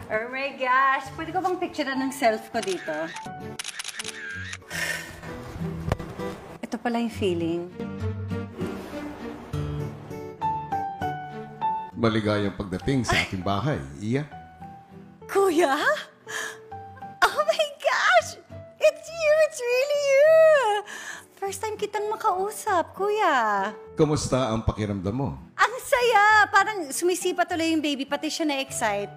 Oh my gosh! Pwede ko bang picturean ng self ko dito? Ito pala yung feeling. Maligayang pagdating sa aking bahay, Iya. Kuya? Oh my gosh! It's you! It's really you! First time kitang makausap, kuya. Kamusta ang pakiramdam mo? Ang saya! Parang sumisipa tuloy yung baby, pati siya na-excite.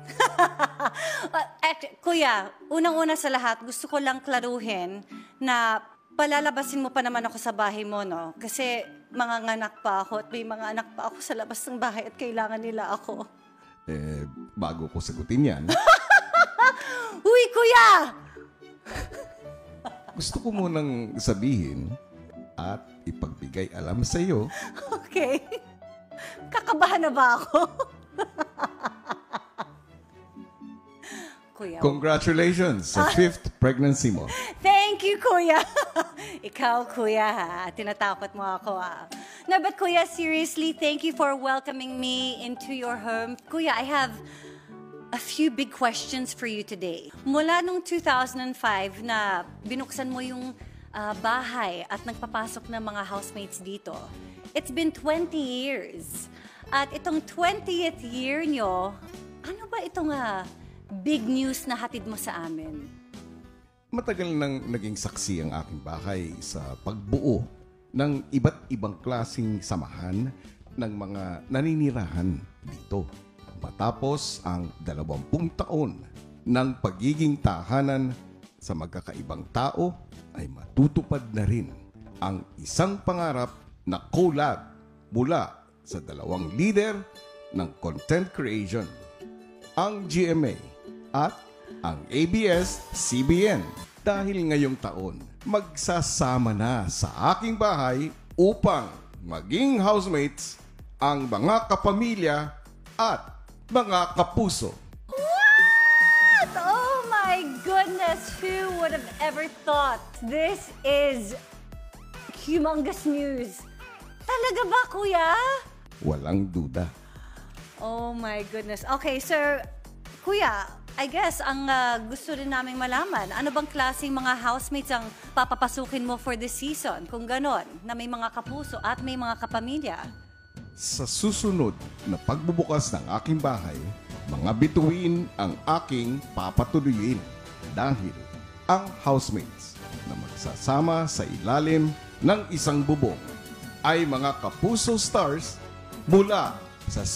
Kuya, unang-una sa lahat, gusto ko lang klaruhin na palalabasin mo pa naman ako sa bahay mo, no? Kasi manganganak pa ako at may mga anak pa ako sa labas ng bahay at kailangan nila ako. Bago ko sagutin yan, Uy, kuya! gusto ko munang sabihin at ipagbigay alam sa iyo Okay. Kakabahan na ba ako? Kuya. congratulations sa 5th pregnancy mo. Thank you, kuya. Ikaw, kuya, ha? Tinatakot mo ako, ha? No, but kuya, seriously, thank you for welcoming me into your home. Kuya, I have a few big questions for you today. Mula nung 2005 na binuksan mo yung bahay at nagpapasok ng mga housemates dito, it's been 20 years. At itong 20th year nyo, ano ba itong big news na hatid mo sa amin? Matagal nang naging saksi ang aking bahay sa pagbuo ng iba't ibang klasing samahan ng mga naninirahan dito. Matapos ang 20 taon ng pagiging tahanan sa magkakaibang tao, ay matutupad na rin ang isang pangarap na collab mula sa dalawang leader ng content creation, ang GMA at ang ABS-CBN. Dahil ngayong taon, magsasama na sa aking bahay upang maging housemates ang mga kapamilya at mga kapuso. What? Oh my goodness! Who would have ever thought? This is humongous news. Talaga ba, kuya? Walang duda. Oh my goodness. Okay, sir, kuya, I guess ang gusto rin naming malaman, ano bang klaseng mga housemates ang papapasukin mo for this season? Kung ganon, na may mga kapuso at may mga kapamilya. Sa susunod na pagbubukas ng aking bahay, mga bituin ang aking papatuloyin dahil ang housemates na magsasama sa ilalim ng isang bubong ay mga kapuso stars mula sa